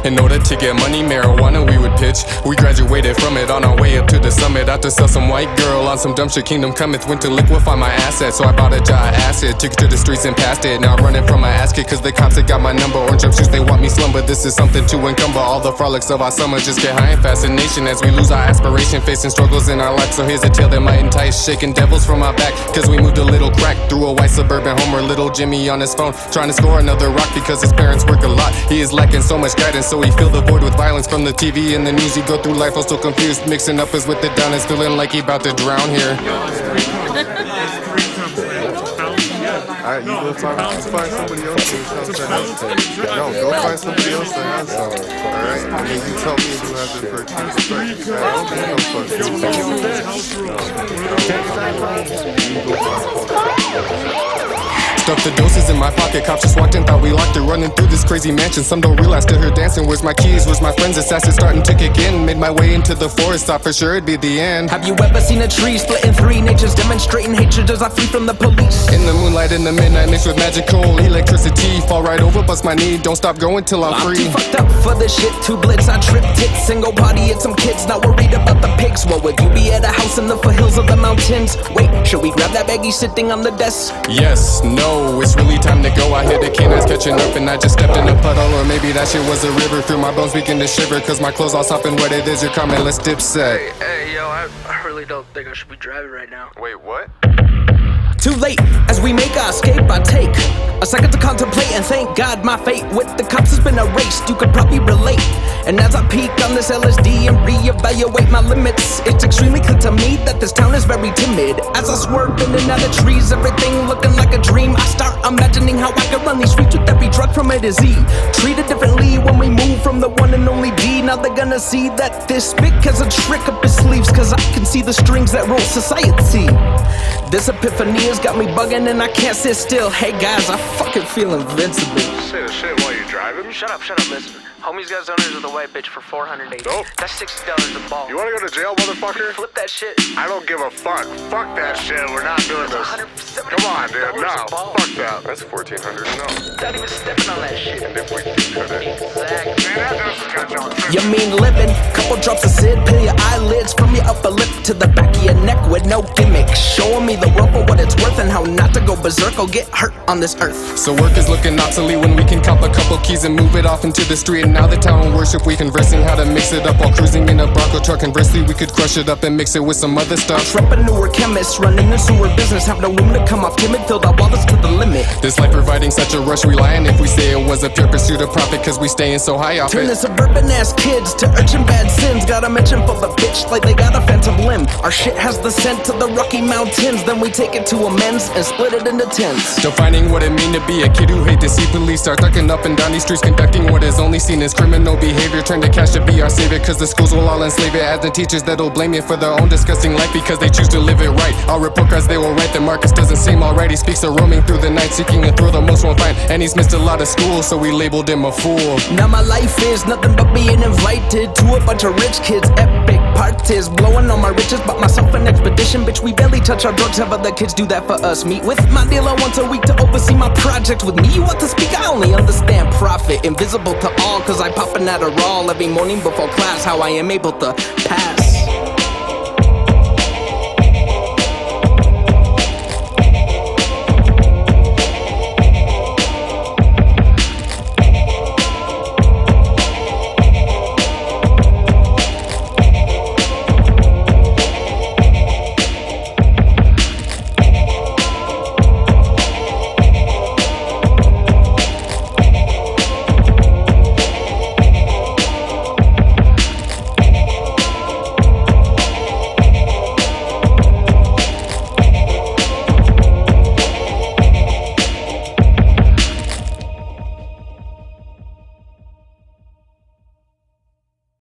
In order to get money, marijuana we would pitch. We graduated from it on our way up to the summit. After saw some white girl on some dumb shit, kingdom cometh. Went to liquefy my assets, so I bought a jar of acid. Took it to the streets and passed it. Now I'm running from my ass kick, cause the cops had got my number. Orange jumpsuits, they want me slumber. This is something to encumber. All the frolics of our summer just get high in fascination as we lose our aspiration, facing struggles in our life. So here's a tale that might entice shaking devils from our back, cause we moved a little crack through a white suburban home where little Jimmy on his phone trying to score another rock because his parents work a lot. He is lacking so much guidance, so he filled the void with violence from the TV and the news. He go through life all so confused, mixing up his with the down and feeling like he about to drown here. Alright, you go find somebody else to have some. No, go find somebody else to have some. Alright? And then you tell me if you have it for a cheap price. I don't give no fuck. Stuffed the doses in my pocket, cops just walked in, thought we locked it. Running through this crazy mansion, some don't realize to her dancing. Where's my keys, where's my friends? Assassin starting to kick in. Made my way into the forest, thought for sure it'd be the end. Have you ever seen a tree split in three? Nature's demonstrating hatred as I flee from the police. In the moonlight, in the midnight, mixed with magical electricity. Fall right over, bust my knee, don't stop going till I'm free. I'm too fucked up for this shit, two blitz, I trip tits. Single party at some kids, not worried about the pigs. What would you be at a house in the foothills of the mountains? Wait, should we grab that baggie sitting on the desk? Yes, no, it's really time to go. I hear the canines catching up and I just stepped in a puddle. Or maybe that shit was a river. Feel my bones begin to shiver, cause my clothes all sopping wet. It is your comment, let's dip set. Hey, yo, I really don't think I should be driving right now. Wait, what? Too late, as we make our escape, I take a second to contemplate and thank God my fate with the cops has been erased. You could probably relate. And as I peek on this LSD and reevaluate my limits, it's extremely clear to me that this town is very timid. As I swerve in and out of trees, everything looking like a dream. I start imagining how I could run these streets with every drug from A to Z. Treated differently when we move from the one and only D. Now they're gonna see that this spick has a trick up his sleeves, cause I can see the strings that rule society. This epiphany has got me bugging and I can't sit still. Hey guys, I fucking feel invincible. Say the shit while you're driving? Shut up, listen. Homie's got zoners of the white bitch for $480. Dope. That's $60 a ball. You wanna go to jail, motherfucker? Flip that shit. I don't give a fuck. Fuck that shit. We're not doing this. Come on, dude. No. Fuck that. That's $1,400. No. Not even stepping on that shit. And if we cut it. Exactly. Man, that doesn't cut no. You mean living? Couple drops of Sid, peel your eyelids from your upper lip to the back of your neck with no gimmick. Showing me the world for what it's worth and how not to go berserk or get hurt on this earth. So work is looking obsolete when we can cop a couple keys and move it off into the street. And now the town worship, we conversing how to mix it up while cruising in a Bronco truck. Conversely, we could crush it up and mix it with some other stuff. Entrepreneur chemists running a sewer business, have no room to come off timid, filled our wallets to the limit. This life providing such a rush, we lying if we say it was a pure pursuit of profit, cause we staying so high off Turning it. suburban ass kids to urchin bad sins. Gotta mention for the bitch like they got a phantom limb. Our shit has the scent to the Rocky Mountains, then we take it to amends and split it into tens. Defining what it mean to be a kid who hate to see police start ducking up and down these streets, conducting what is only seen as criminal behavior, trying to cash to be our savior, cause the schools will all enslave it, as the teachers that'll blame you for their own disgusting life because they choose to live it right. Our report cards they will write that Marcus doesn't seem alright. He speaks of roaming through the night, seeking a thrill the most won't find, and he's missed a lot of school, so we labeled him a fool. Now my life is nothing but being invited to a bunch of rich kids, epic parties, blowing all my riches, bought myself an expedition, bitch we barely touch our drugs, have other kids do that for us. Meet with my dealer once a week to oversee my project. With me you want to speak, I only understand profit, invisible to all, cause I poppin' at a raw every morning before class, how I am able to pass.